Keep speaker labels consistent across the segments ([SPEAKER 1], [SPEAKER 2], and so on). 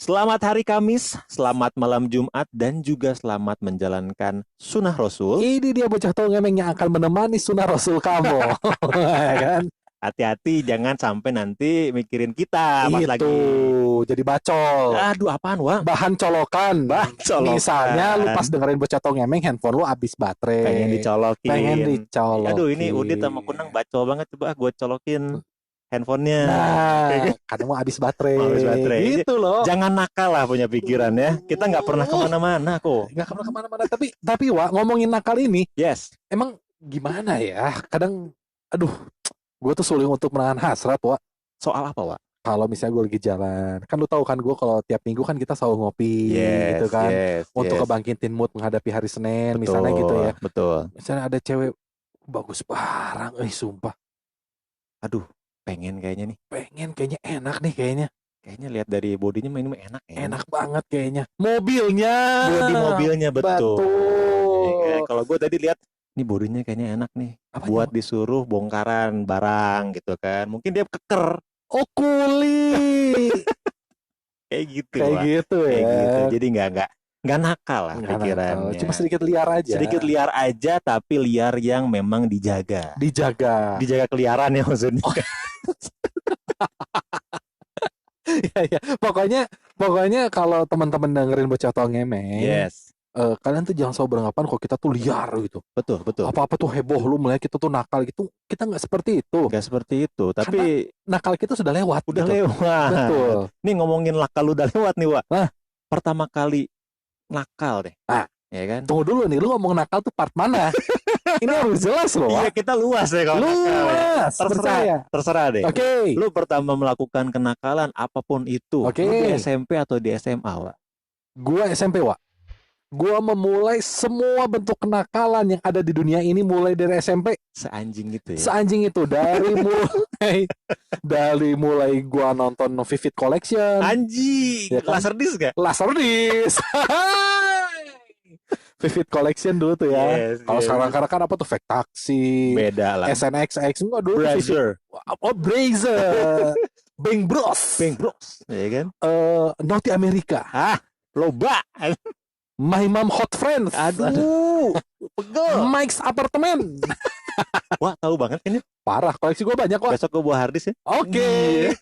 [SPEAKER 1] Selamat hari Kamis, selamat malam Jumat, dan juga selamat menjalankan sunnah Rasul.
[SPEAKER 2] Ini dia bocah tongeng yang akan menemani sunnah Rasul kamu. Ya kan?
[SPEAKER 1] Hati-hati, jangan sampai nanti mikirin kita pas
[SPEAKER 2] Itu
[SPEAKER 1] lagi.
[SPEAKER 2] jadi bacol.
[SPEAKER 1] Aduh, apaan, Wang?
[SPEAKER 2] Bahan colokan.
[SPEAKER 1] Bahan colokan.
[SPEAKER 2] Misalnya lu pas dengerin bocah tongeng, handphone lu habis baterai.
[SPEAKER 1] Pengen dicolokin.
[SPEAKER 2] Pengen dicolokin.
[SPEAKER 1] Aduh, ini Udit sama Kunang bacol banget. Coba gue colokin handphonenya.
[SPEAKER 2] Nah, kadang mau habis baterai.
[SPEAKER 1] Habis baterai.
[SPEAKER 2] Gitu loh.
[SPEAKER 1] Jangan nakal lah punya pikiran ya. Kita nggak pernah kemana-mana kok.
[SPEAKER 2] Nggak pernah kemana-mana. Tapi Wak, ngomongin nakal ini.
[SPEAKER 1] Yes.
[SPEAKER 2] Emang gimana ya? Kadang, aduh, gue tuh sulit untuk menahan hasrat, Wak.
[SPEAKER 1] Soal apa, Wak?
[SPEAKER 2] Kalau misalnya gue lagi jalan, kan lu tahu kan gue kalau tiap minggu kan kita selalu ngopi, gitu kan, untuk ngebangkitin mood menghadapi hari Senin, betul, misalnya gitu ya.
[SPEAKER 1] Betul.
[SPEAKER 2] Misalnya ada cewek bagus barang, sumpah.
[SPEAKER 1] Aduh, pengen kayaknya nih.
[SPEAKER 2] Pengen, kayaknya enak nih kayaknya.
[SPEAKER 1] Kayaknya lihat dari bodinya ini enak ya.
[SPEAKER 2] Enak banget kayaknya. Mobilnya.
[SPEAKER 1] Bodi mobilnya betul.
[SPEAKER 2] Betul.
[SPEAKER 1] Kalau gue tadi lihat, ini bodinya kayaknya enak nih. Apa buat itu? Disuruh bongkaran barang gitu kan. Mungkin dia keker.
[SPEAKER 2] Oh, kuli.
[SPEAKER 1] Kayak gitu.
[SPEAKER 2] Kayak gitu ya.
[SPEAKER 1] Kayak gitu. Jadi nggak nakal lah pikirannya.
[SPEAKER 2] Cuma sedikit liar aja.
[SPEAKER 1] Sedikit liar aja, tapi liar yang memang dijaga. Dijaga keliaran ya maksudnya. Oh.
[SPEAKER 2] Ya. Pokoknya kalau teman-teman dengerin bocah tongeng,
[SPEAKER 1] yes.
[SPEAKER 2] Kalian tuh jangan selalu beranggapan kalau kita tuh liar gitu.
[SPEAKER 1] Betul.
[SPEAKER 2] Apa-apa tuh heboh, lu melihat kita tuh nakal gitu. Kita nggak seperti itu.
[SPEAKER 1] Nggak seperti itu. Tapi
[SPEAKER 2] karena nakal kita sudah lewat.
[SPEAKER 1] Udah
[SPEAKER 2] gitu.
[SPEAKER 1] lewat.
[SPEAKER 2] Betul.
[SPEAKER 1] Nih ngomongin nakal udah lewat nih, Wak. Pertama kali nakal deh. Ya kan?
[SPEAKER 2] Tunggu dulu nih, lu ngomong nakal tuh part mana? Ini harus jelas loh.
[SPEAKER 1] Iya, kita luas ya kalau
[SPEAKER 2] luas.
[SPEAKER 1] Nakal, ya. Terserah deh.
[SPEAKER 2] Oke. Okay.
[SPEAKER 1] Lu pertama melakukan kenakalan apapun itu.
[SPEAKER 2] Okay.
[SPEAKER 1] Lu di SMP atau di SMA, Wak?
[SPEAKER 2] Gua SMP, Wak. Gua memulai semua bentuk kenakalan yang ada di dunia ini mulai dari SMP.
[SPEAKER 1] Seanjing itu ya.
[SPEAKER 2] Seanjing itu dari mulai gua nonton Vivid Collection.
[SPEAKER 1] Anjing. Ya kan? Laserdisc gak?
[SPEAKER 2] Laserdisc. Vivid Collection dulu tuh ya. Kalau sekarang kan apa tuh Fake Taxi.
[SPEAKER 1] Beda lah.
[SPEAKER 2] SNXX enggak dulu.
[SPEAKER 1] Brazzer.
[SPEAKER 2] Oh, Brazzer. Bang Bros.
[SPEAKER 1] Ya kan?
[SPEAKER 2] Naughty America.
[SPEAKER 1] Loba.
[SPEAKER 2] My Mom Hot Friends.
[SPEAKER 1] Aduh. Pegel.
[SPEAKER 2] Mike's Apartment.
[SPEAKER 1] Wah, tahu banget ini.
[SPEAKER 2] Parah, koleksi gue banyak kok.
[SPEAKER 1] Besok gue bawa harddisk ya.
[SPEAKER 2] Oke.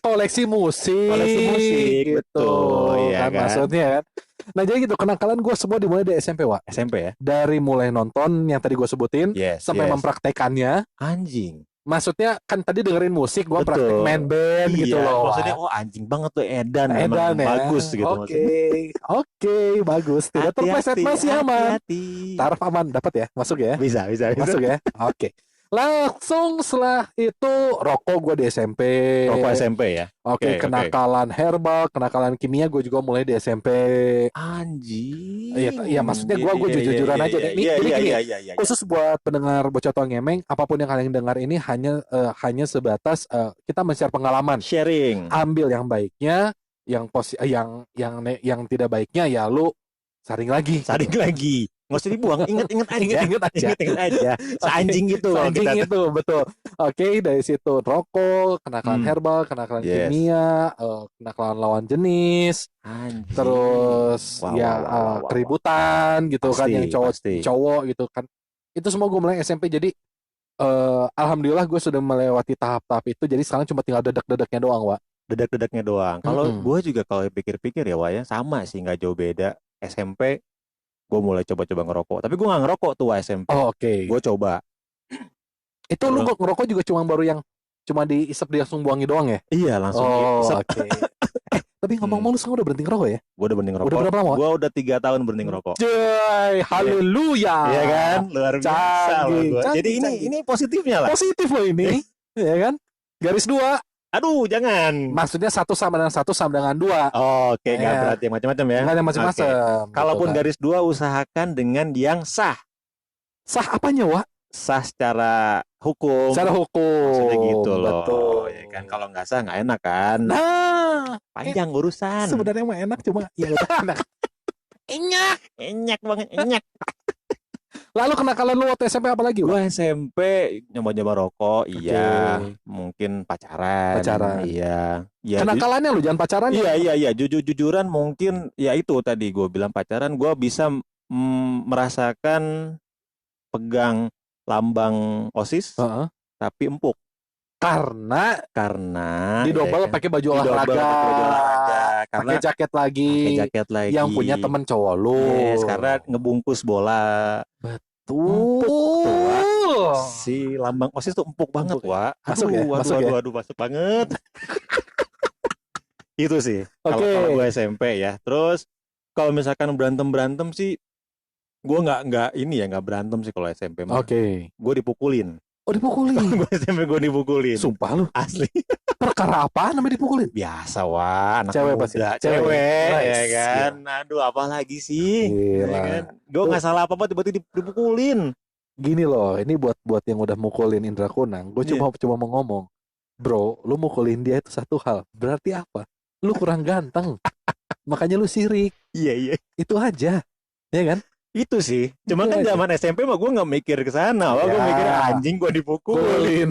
[SPEAKER 2] Koleksi musik.
[SPEAKER 1] Betul.
[SPEAKER 2] Ya kan maksudnya kan. Nah jadi gitu, kenakalan gue semua dimulai dari SMP, Wak.
[SPEAKER 1] SMP ya.
[SPEAKER 2] Dari mulai nonton yang tadi gue sebutin, sampai mempraktekannya.
[SPEAKER 1] Anjing.
[SPEAKER 2] Maksudnya kan tadi dengerin musik, gue praktek main band gitu loh.
[SPEAKER 1] Maksudnya anjing banget tuh Edan ya. Bagus gitu.
[SPEAKER 2] Oke, bagus. Tidak terpleset, masih aman. Taraf aman, dapat ya? Masuk ya?
[SPEAKER 1] Bisa.
[SPEAKER 2] Masuk ya? Oke. Langsung setelah itu rokok gue di SMP.
[SPEAKER 1] Rokok SMP ya?
[SPEAKER 2] Oke, kenakalan herbal, kenakalan kimia gue juga mulai di SMP.
[SPEAKER 1] Anjing.
[SPEAKER 2] Iya maksudnya gue jujur-jujuran aja deh. Ini khusus buat pendengar bocah tongeng, apapun yang kalian dengar ini hanya sebatas kita men-share pengalaman.
[SPEAKER 1] Sharing.
[SPEAKER 2] Ambil yang baiknya, yang tidak baiknya ya lu saring lagi.
[SPEAKER 1] Nggak usah dibuang, inget aja. Seanjing itu.
[SPEAKER 2] Betul. Oke, dari situ rokok, kenakalan herbal, kenakalan kimia, kenakalan lawan jenis, terus keributan gitu kan, yang cowok gitu kan. Itu semua gue mulai SMP. Jadi alhamdulillah gue sudah melewati tahap-tahap itu. Jadi sekarang cuma tinggal dedek-dedeknya doang, Wak.
[SPEAKER 1] Dedek-dedeknya doang. Kalau gue juga kalau pikir-pikir ya, Wak ya, sama sih, nggak jauh beda. SMP gue mulai coba-coba ngerokok, tapi gue nggak ngerokok tuh SMP.
[SPEAKER 2] Oke.
[SPEAKER 1] Gue coba.
[SPEAKER 2] Itu lu ngerokok juga cuma baru yang cuma diisep dia langsung buangi doang ya?
[SPEAKER 1] Iya, langsung diisep.
[SPEAKER 2] Oke. Tapi ngomong-ngomong lu sekarang udah berhenti ngerokok ya?
[SPEAKER 1] Gue udah berhenti ngerokok.
[SPEAKER 2] Udah berapa lama?
[SPEAKER 1] Gue udah 3 tahun berhenti ngerokok.
[SPEAKER 2] Jai, haleluya.
[SPEAKER 1] Iya kan? Luar biasa loh gue. Jadi ini positifnya lah.
[SPEAKER 2] Positif loh ini. Iya kan? Garis 2.
[SPEAKER 1] Aduh, jangan.
[SPEAKER 2] Maksudnya 1 sama dengan 2.
[SPEAKER 1] Oke, nggak berarti yang macam-macam ya.
[SPEAKER 2] Nggak ada macam-macam.
[SPEAKER 1] Kalaupun garis 2, usahakan dengan yang sah.
[SPEAKER 2] Sah apanya, Wak?
[SPEAKER 1] Sah secara hukum. Maksudnya gitu loh.
[SPEAKER 2] Betul.
[SPEAKER 1] Ya kan, kalau nggak sah nggak enak kan.
[SPEAKER 2] Nah,
[SPEAKER 1] panjang urusan.
[SPEAKER 2] Sebenarnya mah enak, cuma ya enak.
[SPEAKER 1] Enyak banget.
[SPEAKER 2] Lalu kenakalan lu waktu SMP apa lagi,
[SPEAKER 1] Gue
[SPEAKER 2] Wak?
[SPEAKER 1] SMP nyoba-nyoba rokok, iya. Mungkin pacaran,
[SPEAKER 2] Pacaran.
[SPEAKER 1] iya. Ya,
[SPEAKER 2] Kenakalannya lu jangan pacaran.
[SPEAKER 1] iya. Jujur-jujuran mungkin ya itu tadi gue bilang pacaran. Gue bisa merasakan pegang lambang OSIS, tapi empuk.
[SPEAKER 2] Karena didobel
[SPEAKER 1] ya kan,
[SPEAKER 2] pakai baju olahraga,
[SPEAKER 1] karena
[SPEAKER 2] pakai jaket lagi, yang punya temen cowok lu.
[SPEAKER 1] Yes, karena ngebungkus bola.
[SPEAKER 2] Betul.
[SPEAKER 1] Empuk tuh, Wak. Si lambang OSIS tuh empuk banget, Wak.
[SPEAKER 2] Masuk ya?
[SPEAKER 1] Aduh, masuk banget. Itu sih. Kalau gue SMP ya. Terus kalau misalkan berantem sih, gue nggak berantem sih kalau SMP mah. Gue dipukulin.
[SPEAKER 2] Oh, dipukulin.
[SPEAKER 1] Gue SMP gue dipukulin.
[SPEAKER 2] Sumpah lu.
[SPEAKER 1] Asli.
[SPEAKER 2] Perkara apa namanya dipukulin?
[SPEAKER 1] Biasa, Wak. Anak
[SPEAKER 2] cewek
[SPEAKER 1] muda.
[SPEAKER 2] pasti.
[SPEAKER 1] Cewek, ya kan. Aduh, apa lagi sih? Ya kan? Gue nggak salah apa-apa tiba-tiba dipukulin.
[SPEAKER 2] Gini loh, ini buat yang udah mukulin Indra Kunang. Gue cuma mau ngomong, bro, lu mukulin dia itu satu hal. Berarti apa? Lu kurang ganteng. Makanya lu sirik.
[SPEAKER 1] Iya.
[SPEAKER 2] Itu aja. Ya kan?
[SPEAKER 1] Itu sih. Cuma kan zaman SMP mah gue nggak mikir ke sana. Gue mikir anjing gue dipukulin.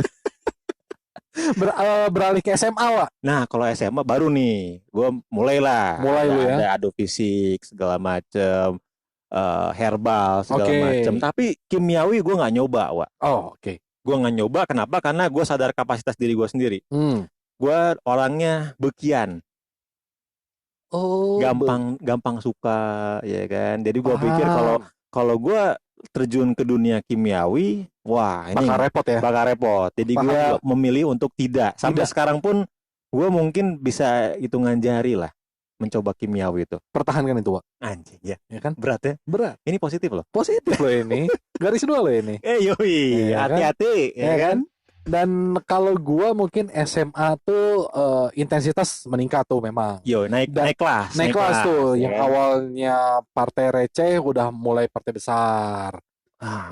[SPEAKER 2] Beralih ke SMA, Wak.
[SPEAKER 1] Nah, kalau SMA baru nih, gue mulai lu ya. Ada adu fisik segala macem, herbal segala macem. Tapi kimiawi gue nggak nyoba, Wak.
[SPEAKER 2] Oh, oke.
[SPEAKER 1] Gue nggak nyoba. Kenapa? Karena gue sadar kapasitas diri gue sendiri. Gue orangnya bekian.
[SPEAKER 2] Oh,
[SPEAKER 1] gampang suka, ya kan. Jadi gue pikir kalau gue terjun ke dunia kimiawi, wah ini bakal repot. Jadi gue memilih untuk tidak. Sampai sekarang pun gue mungkin bisa hitungan jari lah mencoba kimiawi itu.
[SPEAKER 2] Pertahankan itu, Wak.
[SPEAKER 1] Anjing ya
[SPEAKER 2] kan?
[SPEAKER 1] Berat ya?
[SPEAKER 2] Berat.
[SPEAKER 1] Ini positif loh.
[SPEAKER 2] Positif loh ini. Garis 2 loh ini.
[SPEAKER 1] Yoi, hati-hati, ya kan?
[SPEAKER 2] Dan kalau gua mungkin SMA tuh intensitas meningkat tuh memang.
[SPEAKER 1] Naik kelas
[SPEAKER 2] tuh. Yang awalnya partai receh udah mulai partai besar.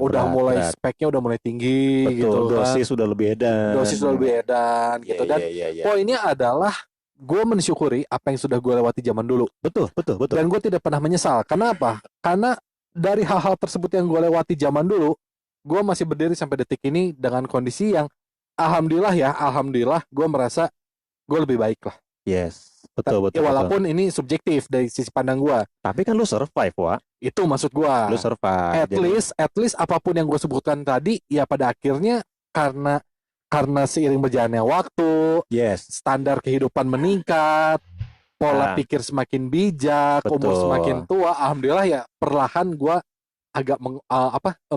[SPEAKER 2] Udah mulai speknya udah mulai tinggi.
[SPEAKER 1] Betul,
[SPEAKER 2] gitu
[SPEAKER 1] dosis
[SPEAKER 2] kan.
[SPEAKER 1] Sudah lebih edan.
[SPEAKER 2] Gitu. Dan poinnya adalah gue mensyukuri apa yang sudah gue lewati zaman dulu.
[SPEAKER 1] Betul.
[SPEAKER 2] Dan gue tidak pernah menyesal. Kenapa? Karena dari hal-hal tersebut yang gue lewati zaman dulu, gue masih berdiri sampai detik ini dengan kondisi yang Alhamdulillah gue merasa gue lebih baik lah.
[SPEAKER 1] Yes, betul.
[SPEAKER 2] Walaupun ini subjektif dari sisi pandang gue.
[SPEAKER 1] Tapi kan lu survive, Wak.
[SPEAKER 2] Itu maksud gue.
[SPEAKER 1] Lu survive.
[SPEAKER 2] At least apapun yang gue sebutkan tadi, ya pada akhirnya karena seiring berjalannya waktu, standar kehidupan meningkat, pola pikir semakin bijak, umur semakin tua, alhamdulillah ya perlahan gue agak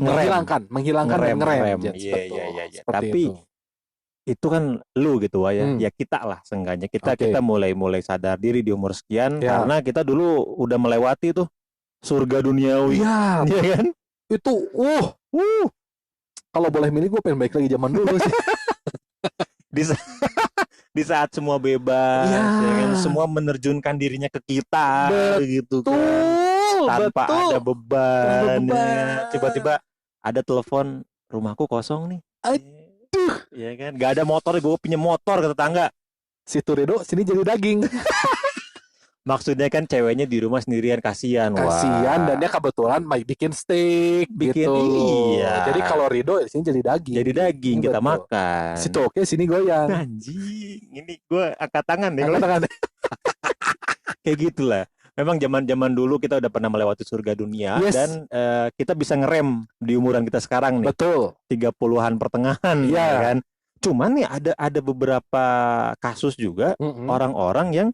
[SPEAKER 2] menghilangkan dan ngerem.
[SPEAKER 1] Iya. Tapi itu kan lu gitu, Wak, ya. Ya kita lah seenggaknya kita mulai sadar diri di umur sekian karena kita dulu udah melewati tuh surga duniawi. Iya kan?
[SPEAKER 2] Itu kalau boleh milih gue pengen balik lagi zaman dulu sih.
[SPEAKER 1] Di saat semua bebas, ya kan? Semua menerjunkan dirinya ke kita, gitu kan. Tanpa ada beban. Ya. Tiba-tiba ada telepon, rumahku kosong nih. Ya kan, gak ada motor, gue pinjam motor ke tetangga.
[SPEAKER 2] Si Turedo sini jadi daging.
[SPEAKER 1] Maksudnya kan ceweknya di rumah sendirian, kasihan.
[SPEAKER 2] Dan dia kebetulan bikin steak gitu.
[SPEAKER 1] Iya.
[SPEAKER 2] Jadi kalau Rido di sini jadi daging.
[SPEAKER 1] Kita makan.
[SPEAKER 2] Si Toke sini goyang.
[SPEAKER 1] Anjing, ini gue angkat tangan deh. Kayak gitulah. Memang zaman dulu kita udah pernah melewati surga dunia dan kita bisa ngerem di umuran kita sekarang nih.
[SPEAKER 2] Betul.
[SPEAKER 1] 30-an pertengahan, ya kan. Cuman nih ada beberapa kasus juga orang-orang yang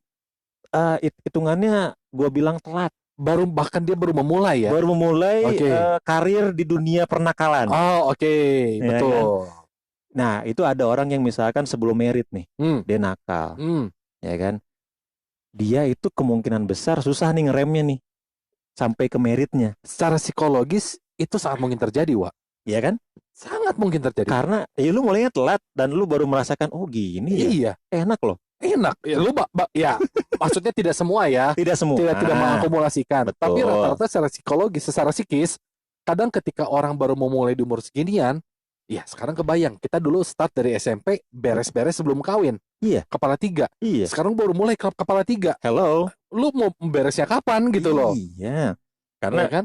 [SPEAKER 1] hitungannya gue bilang telat.
[SPEAKER 2] Bahkan dia baru memulai ya.
[SPEAKER 1] Karir di dunia pernakalan.
[SPEAKER 2] Betul.
[SPEAKER 1] Kan? Nah, itu ada orang yang misalkan sebelum merit nih, dia nakal. Ya kan? Dia itu kemungkinan besar susah nih ngeremnya nih sampai ke meritnya.
[SPEAKER 2] Secara psikologis itu sangat mungkin terjadi, Wak.
[SPEAKER 1] Iya kan?
[SPEAKER 2] Sangat mungkin terjadi.
[SPEAKER 1] Karena lu mulainya telat dan lu baru merasakan gini ya. Enak loh.
[SPEAKER 2] Enak. Ya lu maksudnya tidak semua ya.
[SPEAKER 1] Tidak semua.
[SPEAKER 2] Tidak mengakumulasikan.
[SPEAKER 1] Betul.
[SPEAKER 2] Tapi rata-rata secara psikologis, secara psikis, kadang ketika orang baru memulai di umur seginian, ya sekarang kebayang kita dulu start dari SMP beres-beres sebelum kawin.
[SPEAKER 1] Iya.
[SPEAKER 2] Kepala 3.
[SPEAKER 1] Iya.
[SPEAKER 2] Sekarang baru mulai kepala 3.
[SPEAKER 1] Hello.
[SPEAKER 2] Lu mau beresnya kapan gitu loh?
[SPEAKER 1] Iya. Karena
[SPEAKER 2] kan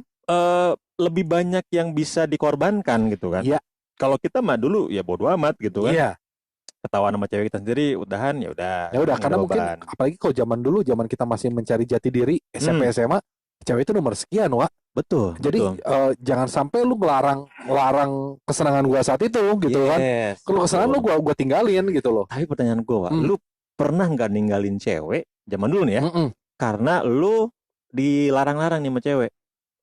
[SPEAKER 1] lebih banyak yang bisa dikorbankan gitu kan.
[SPEAKER 2] Iya.
[SPEAKER 1] Kalau kita mah dulu ya bodo amat gitu kan.
[SPEAKER 2] Iya.
[SPEAKER 1] Ketahuan sama cewek kita sendiri, udahan ya udah.
[SPEAKER 2] Ya udah, karena mungkin apalagi kalau zaman dulu, zaman kita masih mencari jati diri, SMP SMA, cewek itu nomor sekian, Wak.
[SPEAKER 1] Betul.
[SPEAKER 2] Jadi jangan sampai lu ngelarang kesenangan gua saat itu gitu kan. Kalau kesenangan lu gua tinggalin gitu loh.
[SPEAKER 1] Tapi pertanyaan gua, Wak, lu pernah nggak ninggalin cewek zaman dulu nih ya? Karena lu dilarang-larang nih sama cewek.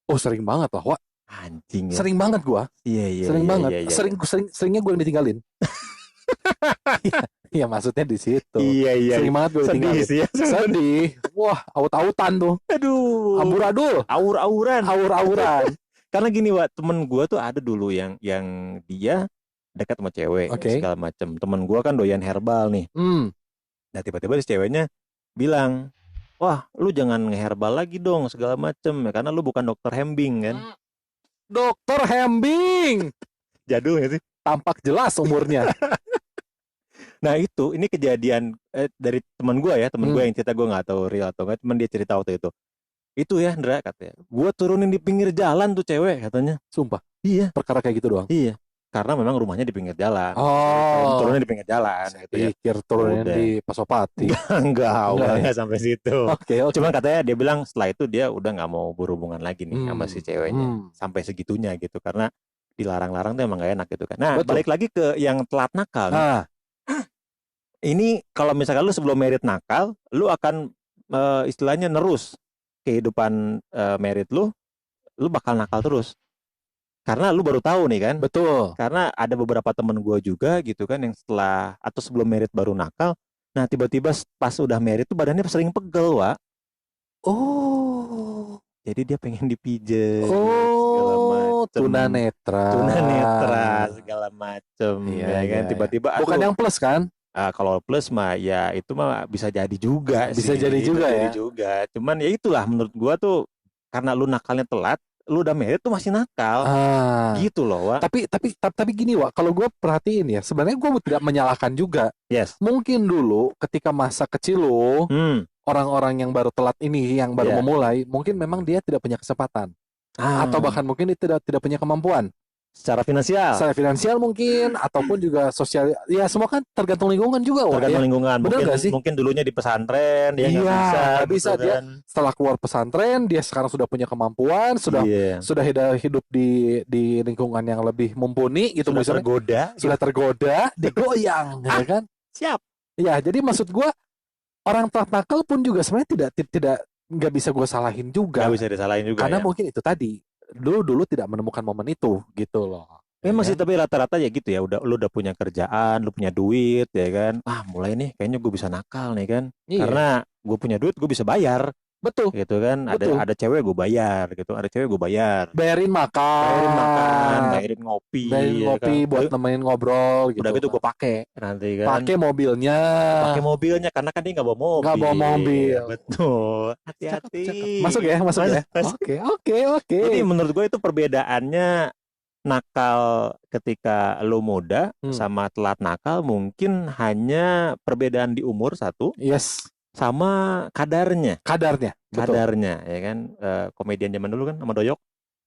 [SPEAKER 2] Oh, sering banget lah, Wak.
[SPEAKER 1] Anjing ya.
[SPEAKER 2] Sering banget gua.
[SPEAKER 1] Iya.
[SPEAKER 2] Sering banget. Seringnya gua yang ditinggalin. Iya, maksudnya di situ.
[SPEAKER 1] Iya.
[SPEAKER 2] Sering banget gue tinggalin. Sedih sih ya. Sedih. Wah, aut-autan tuh.
[SPEAKER 1] Aduh.
[SPEAKER 2] Amburadul. Aur-auran.
[SPEAKER 1] Karena gini, Wak, temen gue tuh ada dulu yang dia dekat sama cewek segala macem. Temen gue kan doyan herbal nih. Nah tiba-tiba si ceweknya bilang, wah lu jangan ngeherbal lagi dong segala macem ya, karena lu bukan dokter Hembing kan.
[SPEAKER 2] Dokter Hembing.
[SPEAKER 1] Jadul gak sih?
[SPEAKER 2] Tampak jelas umurnya.
[SPEAKER 1] Nah ini kejadian dari teman gue ya, teman gue yang cerita, gue nggak tahu real atau nggak, cuman dia cerita waktu itu. Itu ya, Ndra, katanya, gue turunin di pinggir jalan tuh cewek, katanya.
[SPEAKER 2] Sumpah?
[SPEAKER 1] Iya.
[SPEAKER 2] Perkara kayak gitu doang?
[SPEAKER 1] Iya. Karena memang rumahnya di pinggir jalan.
[SPEAKER 2] Oh.
[SPEAKER 1] Turunin di pinggir jalan. Gitu ya.
[SPEAKER 2] Pikir turunin di Pasopati.
[SPEAKER 1] Enggak sampai situ.
[SPEAKER 2] Oke.
[SPEAKER 1] Cuma katanya dia bilang setelah itu dia udah nggak mau berhubungan lagi nih sama si ceweknya. Sampai segitunya gitu, karena dilarang-larang tuh emang gak enak gitu kan. Nah, balik lagi ke yang telat nakal nih. Ini kalau misalkan lu sebelum merit nakal, lu akan istilahnya nerus kehidupan merit lu bakal nakal terus. Karena lu baru tahu nih kan.
[SPEAKER 2] Betul.
[SPEAKER 1] Karena ada beberapa temen gue juga gitu kan yang setelah atau sebelum merit baru nakal. Nah tiba-tiba pas udah merit tuh badannya sering pegel, Wak.
[SPEAKER 2] Oh.
[SPEAKER 1] Jadi dia pengen dipijet.
[SPEAKER 2] Oh, tunanetra
[SPEAKER 1] segala macem.
[SPEAKER 2] Iya,
[SPEAKER 1] ya kan. Tiba-tiba
[SPEAKER 2] bukan yang plus kan?
[SPEAKER 1] Kalau plus mah ya itu mah bisa jadi juga.
[SPEAKER 2] Bisa jadi juga ya.
[SPEAKER 1] Cuman ya itulah menurut gua tuh, karena lu nakalnya telat, lu udah merit tuh masih nakal. Gitu loh, Wak.
[SPEAKER 2] Tapi gini, Wak, kalau gua perhatiin ya, sebenarnya gua tidak menyalahkan juga.
[SPEAKER 1] Yes.
[SPEAKER 2] Mungkin dulu ketika masa kecil lo, orang-orang yang baru telat ini, yang baru memulai, mungkin memang dia tidak punya kesempatan. Atau bahkan mungkin dia tidak punya kemampuan.
[SPEAKER 1] Secara finansial
[SPEAKER 2] mungkin, ataupun juga sosial. Ya semua kan tergantung lingkungan juga.
[SPEAKER 1] Tergantung lingkungan. Mungkin dulunya di pesantren dia nggak bisa.
[SPEAKER 2] Dia setelah keluar pesantren dia sekarang sudah punya kemampuan, sudah hidup di lingkungan yang lebih mumpuni gitu. Sudah tergoda, digoyang, ya kan?
[SPEAKER 1] Siap.
[SPEAKER 2] Ya, jadi maksud gue, orang telat nakal pun juga sebenarnya tidak nggak bisa gue salahin juga.
[SPEAKER 1] Nggak bisa disalahin juga.
[SPEAKER 2] Karena mungkin itu tadi. Dulu tidak menemukan momen itu gitu loh.
[SPEAKER 1] Memang sih, tapi rata-rata ya gitu ya, lu udah punya kerjaan, lu punya duit ya kan. Mulai nih kayaknya gue bisa nakal nih kan. Karena gue punya duit, gue bisa bayar.
[SPEAKER 2] Betul.
[SPEAKER 1] Gitu kan. Ada cewek gue bayar gitu. Ada cewek gue bayar.
[SPEAKER 2] Bayarin makan,
[SPEAKER 1] bayarin ngopi
[SPEAKER 2] ya kan? Buat nemenin ngobrol gitu.
[SPEAKER 1] Udah gitu gue pakai nanti kan.
[SPEAKER 2] Pakai mobilnya karena kan dia nggak bawa mobil.
[SPEAKER 1] Betul. Hati-hati.
[SPEAKER 2] Masuk ya. Oke.
[SPEAKER 1] Jadi menurut gue itu perbedaannya nakal ketika lu muda sama telat nakal mungkin hanya perbedaan di umur satu.
[SPEAKER 2] Yes.
[SPEAKER 1] Sama kadarnya ya kan. Komedian zaman dulu kan sama Doyok.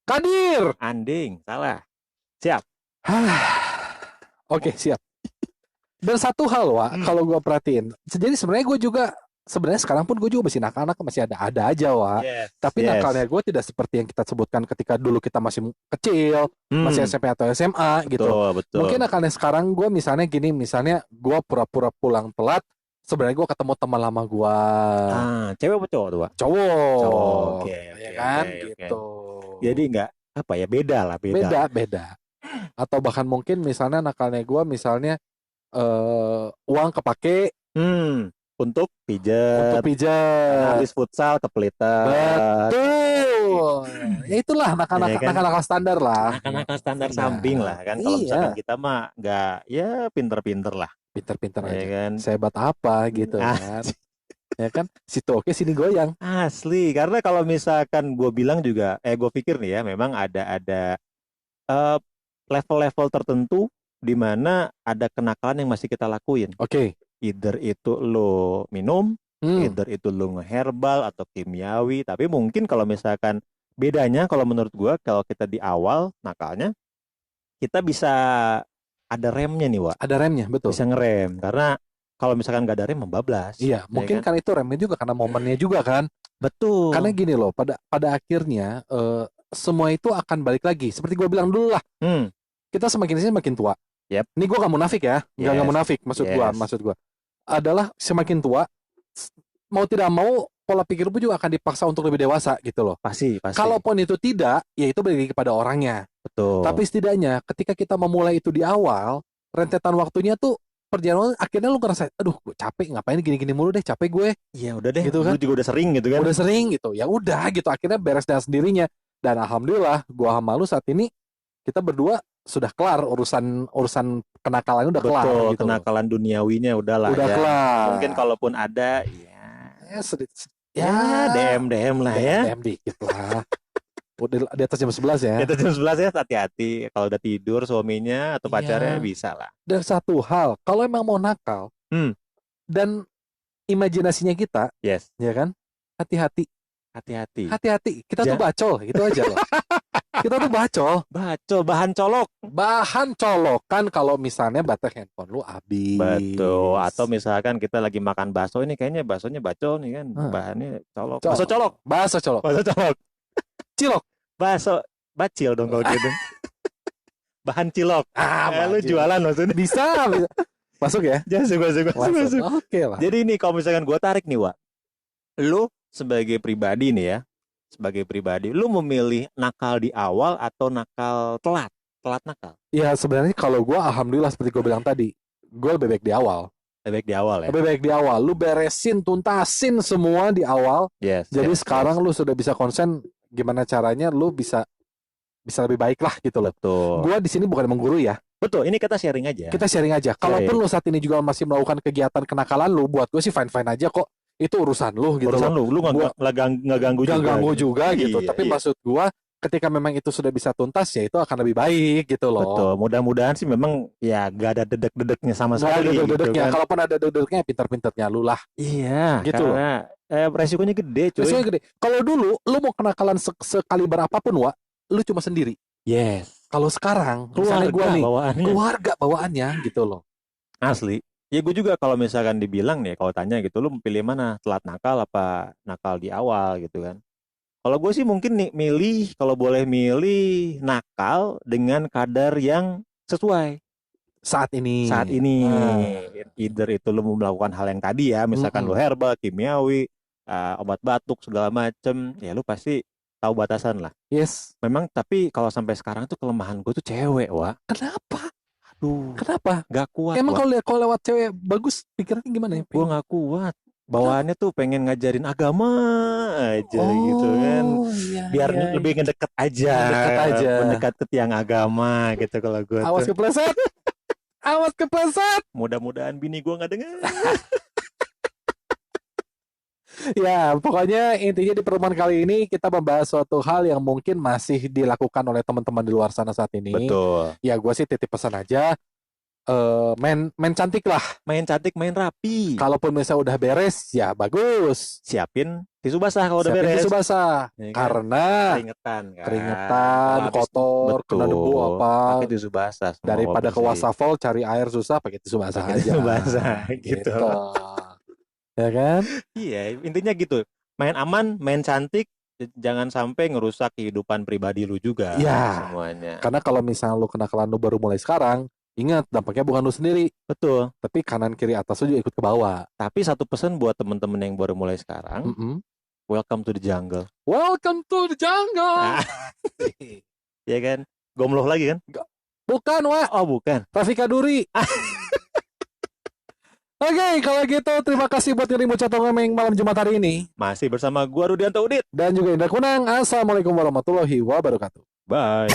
[SPEAKER 2] Kadir.
[SPEAKER 1] Anding, salah. Siap.
[SPEAKER 2] Oke, siap. Dan satu hal, Wak, kalau gue perhatiin, jadi sebenarnya sekarang pun gue juga masih nakal, masih ada aja, Wak. Tapi nakalnya gue tidak seperti yang kita sebutkan ketika dulu kita masih kecil, masih SMP atau SMA gitu.
[SPEAKER 1] Betul.
[SPEAKER 2] Mungkin nakalnya sekarang gue misalnya gue pura-pura pulang telat. Sebenarnya gue ketemu teman lama gue.
[SPEAKER 1] Cewek apa cowok tuh, Wak?
[SPEAKER 2] Cowok.
[SPEAKER 1] Ya
[SPEAKER 2] kan, gitu.
[SPEAKER 1] Jadi nggak beda.
[SPEAKER 2] Atau bahkan mungkin misalnya nakalnya gue uang kepake
[SPEAKER 1] untuk pijat. Habis futsal kepelitan.
[SPEAKER 2] Betul. Ya itulah nakal standar lah.
[SPEAKER 1] Nakal standar samping lah kan. Kalau misalkan kita mah nggak, ya pinter-pinter lah.
[SPEAKER 2] Pinter-pinter aja
[SPEAKER 1] kan?
[SPEAKER 2] Sehebat apa gitu kan. Ya kan, situ oke sini goyang.
[SPEAKER 1] Asli, karena kalau misalkan gue bilang juga, gue pikir nih ya, memang ada level-level tertentu di mana ada kenakalan yang masih kita lakuin.
[SPEAKER 2] Oke.
[SPEAKER 1] Either itu lo minum, either itu lo ngeherbal atau kimiawi. Tapi mungkin kalau misalkan Bedanya kalau menurut gua, kalau kita di awal nakalnya, kita bisa ada remnya nih, Wak.
[SPEAKER 2] Ada remnya, betul.
[SPEAKER 1] Bisa ngerem, karena kalau misalkan nggak ada rem membablas.
[SPEAKER 2] Iya, mungkin kan itu remnya juga karena momennya juga kan.
[SPEAKER 1] Betul.
[SPEAKER 2] Karena gini loh, pada akhirnya semua itu akan balik lagi. Seperti gue bilang dulu lah, kita semakin sini semakin tua.
[SPEAKER 1] Yep.
[SPEAKER 2] Ini gue gak munafik ya, nggak munafik. Maksud gue adalah semakin tua, mau tidak mau pola pikir pun juga akan dipaksa untuk lebih dewasa gitu loh.
[SPEAKER 1] Pasti.
[SPEAKER 2] Kalaupun itu tidak, ya itu balik kepada orangnya.
[SPEAKER 1] Betul.
[SPEAKER 2] Tapi setidaknya ketika kita memulai itu di awal, rentetan waktunya tuh perjalanan akhirnya lu ngerasa, aduh gue capek, ngapain gini-gini mulu deh, capek gue.
[SPEAKER 1] Iya udah deh,
[SPEAKER 2] gitu kan?
[SPEAKER 1] Lu juga udah sering gitu kan?
[SPEAKER 2] Udah sering gitu, ya udah gitu, akhirnya beres dengan sendirinya. Dan alhamdulillah, gua sama lu saat ini kita berdua sudah kelar urusan kenakalan udah kelar.
[SPEAKER 1] Betul,
[SPEAKER 2] gitu.
[SPEAKER 1] kenakalan duniawinya udahlah.
[SPEAKER 2] Udah
[SPEAKER 1] ya.
[SPEAKER 2] kelar.
[SPEAKER 1] Mungkin kalaupun ada,
[SPEAKER 2] ya
[SPEAKER 1] DM lah ya.
[SPEAKER 2] DM dikit lah. Udah di atas jam 11 ya.
[SPEAKER 1] Di atas jam 11 ya, hati-hati. Kalau udah tidur suaminya atau pacarnya bisa lah.
[SPEAKER 2] Dan satu hal, kalau emang mau nakal, dan imajinasinya kita, ya kan, hati-hati. Kita tuh bacol, gitu aja loh. Kita tuh bacol, bahan colok kan kalau misalnya baterai handphone lu habis.
[SPEAKER 1] Betul. Atau misalkan kita lagi makan bakso, ini kayaknya baksonya bacol nih kan, bahannya colok. Bakso colok. Cilok. Bakso bacil dong kalau gitu. Bahan cilok. Lu jualan maksudnya.
[SPEAKER 2] Bisa. Masuk ya?
[SPEAKER 1] Masuk.
[SPEAKER 2] Oke lah.
[SPEAKER 1] Jadi ini kalau misalkan gue tarik nih, Wak. Lu sebagai pribadi nih ya. Lu memilih nakal di awal atau nakal telat nakal?
[SPEAKER 2] Ya sebenarnya kalau gue alhamdulillah seperti gue bilang tadi, gue lebih baik di awal. Lebih baik di awal. Lu beresin, tuntasin semua di awal. Jadi sekarang lu sudah bisa konsen gimana caranya lu bisa lebih baik lah gitu loh.
[SPEAKER 1] Betul.
[SPEAKER 2] Gua di sini bukan menggurui ya.
[SPEAKER 1] Betul, ini kita sharing aja.
[SPEAKER 2] Kalaupun lu saat ini juga masih melakukan kegiatan kenakalan lu, buat gue sih fine aja kok. Itu urusan lu gitu.
[SPEAKER 1] Lu nggak ganggu juga
[SPEAKER 2] gitu. Tapi maksud gua ketika memang itu sudah bisa tuntas ya itu akan lebih baik gitu loh.
[SPEAKER 1] Betul. Mudah-mudahan sih memang ya gak ada dedek-dedeknya sama sekali.
[SPEAKER 2] Gitu kan.
[SPEAKER 1] Kalaupun
[SPEAKER 2] ada dedek-dedeknya pintar-pintarnya lu lah.
[SPEAKER 1] Iya.
[SPEAKER 2] Gitu.
[SPEAKER 1] Karena resikonya gede, cuy.
[SPEAKER 2] Kalau dulu lu mau kenakalan sekali berapapun, Wak, lu cuma sendiri.
[SPEAKER 1] Yes.
[SPEAKER 2] Kalau sekarang
[SPEAKER 1] keluarga
[SPEAKER 2] gua nih,
[SPEAKER 1] keluarga
[SPEAKER 2] bawaannya gitu loh.
[SPEAKER 1] Asli. Ya gue juga kalau misalkan dibilang nih, kalau tanya gitu, lu pilih mana? Telat nakal apa nakal di awal gitu kan? Kalau gue sih mungkin nih kalau boleh milih nakal dengan kadar yang sesuai. Saat ini. Either itu lu mau melakukan hal yang tadi ya, misalkan lu herbal, kimiawi, obat batuk segala macem, ya lu pasti tahu batasan lah.
[SPEAKER 2] Yes.
[SPEAKER 1] Memang tapi kalau sampai sekarang tuh kelemahan gue tuh cewek, Wak.
[SPEAKER 2] Kenapa?
[SPEAKER 1] Kenapa? Gak kuat.
[SPEAKER 2] Emang kalau lewat cewek bagus pikirannya gimana ya?
[SPEAKER 1] Gue gak kuat. Bawaannya tuh pengen ngajarin agama aja gitu kan. Biar lebih ngedeket aja. Mendekat ke tiang agama gitu kalau gue.
[SPEAKER 2] Awas kepleset.
[SPEAKER 1] Mudah-mudahan bini gue gak dengar.
[SPEAKER 2] Ya, pokoknya intinya di pertemuan kali ini kita membahas suatu hal yang mungkin masih dilakukan oleh teman-teman di luar sana saat ini.
[SPEAKER 1] Betul.
[SPEAKER 2] Ya, gue sih titip pesan aja. Main cantik lah.
[SPEAKER 1] Main cantik, main rapi.
[SPEAKER 2] Kalaupun misalnya udah beres, ya bagus.
[SPEAKER 1] Siapin tisu basah kalau udah beres.
[SPEAKER 2] Tisu basah. Ya, kan? Karena keringetan, kotor, kena debu apa.
[SPEAKER 1] Pakai tisu basah.
[SPEAKER 2] Daripada ke wastafel cari air susah, pakai tisu basah aja.
[SPEAKER 1] Tisu basah gitu.
[SPEAKER 2] Ya kan?
[SPEAKER 1] Iya, intinya gitu. Main aman, main cantik, jangan sampai ngerusak kehidupan pribadi lu juga.
[SPEAKER 2] Ya,
[SPEAKER 1] semuanya.
[SPEAKER 2] Karena kalau misalnya lu kenakalan lu baru mulai sekarang, ingat dampaknya bukan lu sendiri.
[SPEAKER 1] Betul.
[SPEAKER 2] Tapi kanan kiri atas lu juga ikut ke bawah.
[SPEAKER 1] Tapi satu pesan buat temen-temen yang baru mulai sekarang, welcome to the jungle.
[SPEAKER 2] Welcome to the jungle.
[SPEAKER 1] Ya kan? Gomloh lagi kan?
[SPEAKER 2] Bukan, Wak.
[SPEAKER 1] Oh, bukan.
[SPEAKER 2] Rafika Duri. Oke, kalau gitu terima kasih buat yang mau catong ngemeng malam Jumat hari ini.
[SPEAKER 1] Masih bersama gua Rudianto Udit
[SPEAKER 2] dan juga Indra Kunang. Assalamualaikum warahmatullahi wabarakatuh.
[SPEAKER 1] Bye.